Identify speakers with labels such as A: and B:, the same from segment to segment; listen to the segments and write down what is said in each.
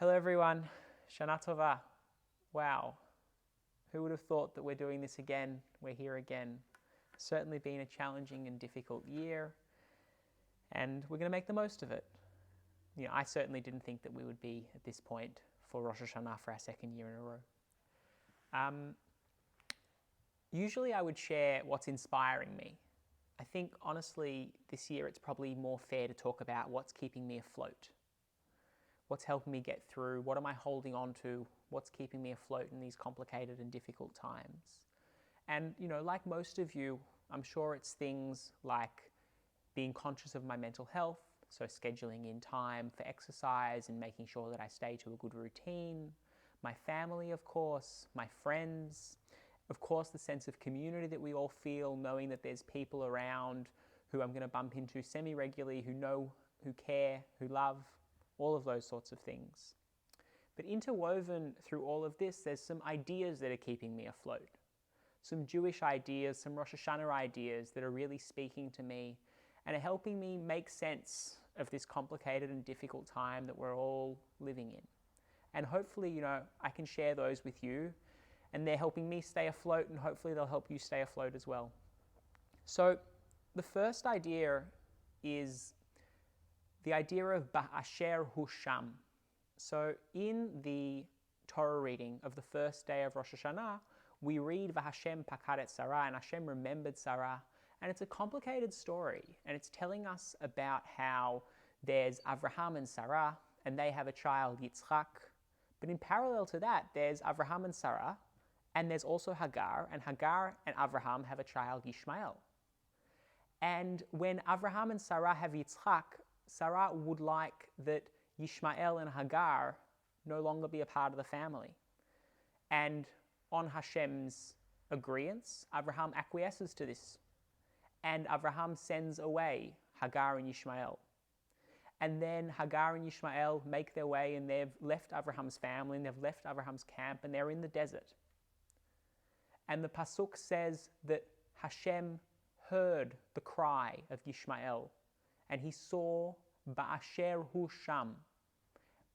A: Hello everyone, Shana Tova. Wow, who would have thought that we're doing this again? We're here again. Certainly been a challenging and difficult year, and we're going to make the most of it. I certainly didn't think that we would be at this point for Rosh Hashana for our second year in a row. Usually I would share what's inspiring me. I think honestly this year it's probably more fair to talk about what's keeping me afloat. What's helping me get through? What am I holding on to? What's keeping me afloat in these complicated and difficult times? And, like most of you, I'm sure it's things like being conscious of my mental health, so scheduling in time for exercise and making sure that I stay to a good routine, my family, of course, my friends, of course, the sense of community that we all feel, knowing that there's people around who I'm going to bump into semi-regularly, who know, who care, who love, all of those sorts of things. But interwoven through all of this, there's some ideas that are keeping me afloat. Some Jewish ideas, some Rosh Hashana ideas that are really speaking to me and are helping me make sense of this complicated and difficult time that we're all living in. And hopefully, I can share those with you, and they're helping me stay afloat, and hopefully they'll help you stay afloat as well. So the first idea is the idea of Ba'asher Hu Sham. So in the Torah reading of the first day of Rosh Hashanah, we read V'Hashem Pakad et Sarah, and Hashem remembered Sarah. And it's a complicated story, and it's telling us about how there's Avraham and Sarah, and they have a child, Yitzchak. But in parallel to that, there's Avraham and Sarah, and there's also Hagar, and Hagar and Avraham have a child, Yishmael. And when Avraham and Sarah have Yitzchak, Sarah would like that Yishmael and Hagar no longer be a part of the family. And on Hashem's agreeance, Avraham acquiesces to this. And Avraham sends away Hagar and Yishmael. And then Hagar and Yishmael make their way, and they've left Avraham's family, and they've left Avraham's camp, and they're in the desert. And the Pasuk says that Hashem heard the cry of Yishmael, and he saw Ba'asher Hu Sham,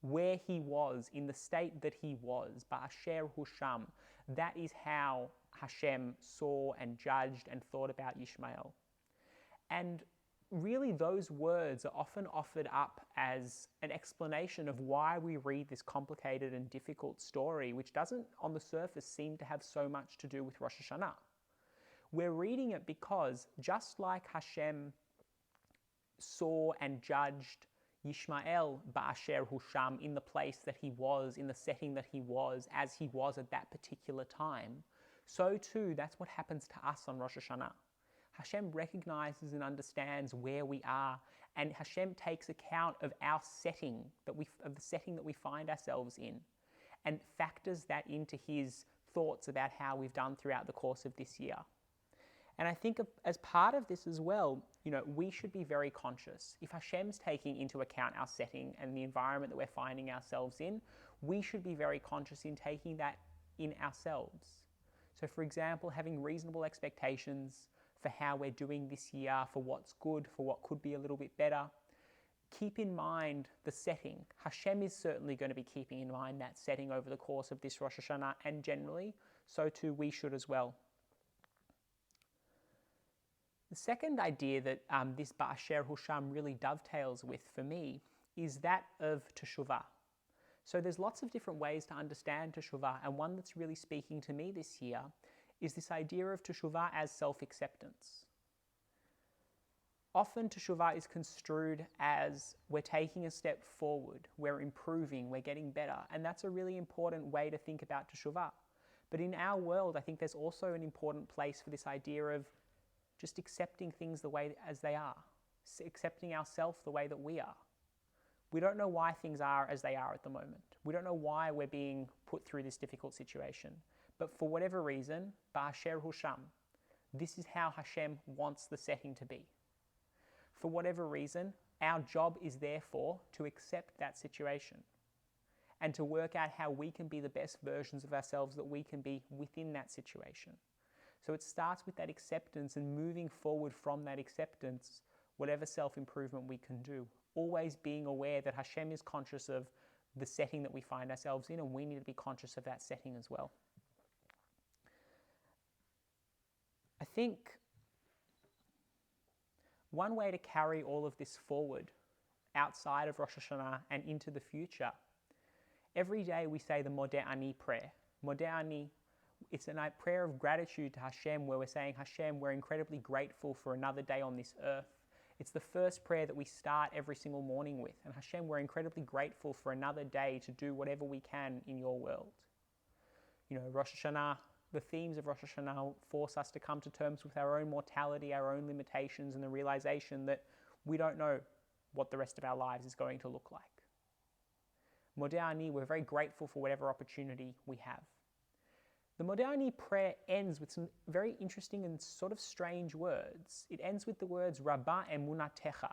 A: where he was, in the state that he was, Ba'asher Hu Sham. That is how Hashem saw and judged and thought about Yishmael. And really those words are often offered up as an explanation of why we read this complicated and difficult story, which doesn't on the surface seem to have so much to do with Rosh Hashanah. We're reading it because just like Hashem saw and judged Yishmael Ba'asher Hu Sham in the place that he was, in the setting that he was, as he was at that particular time, so too that's what happens to us on Rosh Hashanah. Hashem recognizes and understands where we are, and Hashem takes account of our setting, of the setting that we find ourselves in, and factors that into his thoughts about how we've done throughout the course of this year. And I think as part of this as well, we should be very conscious. If Hashem's taking into account our setting and the environment that we're finding ourselves in, we should be very conscious in taking that in ourselves. So for example, having reasonable expectations for how we're doing this year, for what's good, for what could be a little bit better. Keep in mind the setting. Hashem is certainly going to be keeping in mind that setting over the course of this Rosh Hashanah, and generally, so too we should as well. The second idea that this Ba'asher Hu Sham really dovetails with for me is that of Tashava. So there's lots of different ways to understand Tashava, and one that's really speaking to me this year is this idea of Tashava as self-acceptance. Often Tashava is construed as we're taking a step forward, we're improving, we're getting better, and that's a really important way to think about Tashava. But in our world, I think there's also an important place for this idea of just accepting things the way as they are, accepting ourselves the way that we are. We don't know why things are as they are at the moment. We don't know why we're being put through this difficult situation. But for whatever reason, Ba'asher Hu Sham, this is how Hashem wants the setting to be. For whatever reason, our job is therefore to accept that situation and to work out how we can be the best versions of ourselves that we can be within that situation. So it starts with that acceptance and moving forward from that acceptance, whatever self-improvement we can do. Always being aware that Hashem is conscious of the setting that we find ourselves in, and we need to be conscious of that setting as well. I think one way to carry all of this forward outside of Rosh Hashanah and into the future, every day we say the Mudayani prayer. Mudayani, it's a prayer of gratitude to Hashem, where we're saying, Hashem, we're incredibly grateful for another day on this earth. It's the first prayer that we start every single morning with. And Hashem, we're incredibly grateful for another day to do whatever we can in your world. You know, Rosh Hashanah, the themes of Rosh Hashanah force us to come to terms with our own mortality, our own limitations, and the realization that we don't know what the rest of our lives is going to look like. Mudayani, we're very grateful for whatever opportunity we have. The Mudayani prayer ends with some very interesting and sort of strange words. It ends with the words, Rabbi emunatecha,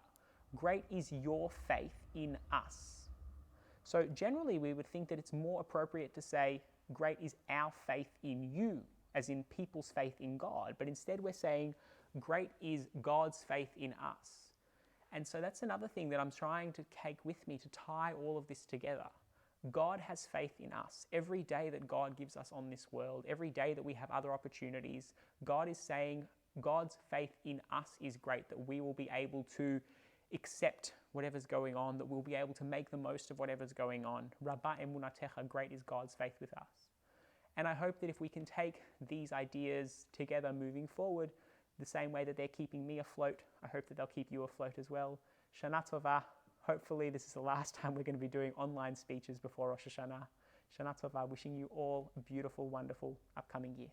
A: great is your faith in us. So generally we would think that it's more appropriate to say, great is our faith in you, as in people's faith in God. But instead we're saying, great is God's faith in us. And so that's another thing that I'm trying to take with me to tie all of this together. God has faith in us. Every day that God gives us on this world, every day that we have other opportunities, God is saying God's faith in us is great, that we will be able to accept whatever's going on, that we'll be able to make the most of whatever's going on. Rabbi emunatecha, great is God's faith with us. And I hope that if we can take these ideas together moving forward, the same way that they're keeping me afloat, I hope that they'll keep you afloat as well. Shana Tova. Hopefully this is the last time we're going to be doing online speeches before Rosh Hashanah. Shana Tova, wishing you all a beautiful, wonderful upcoming year.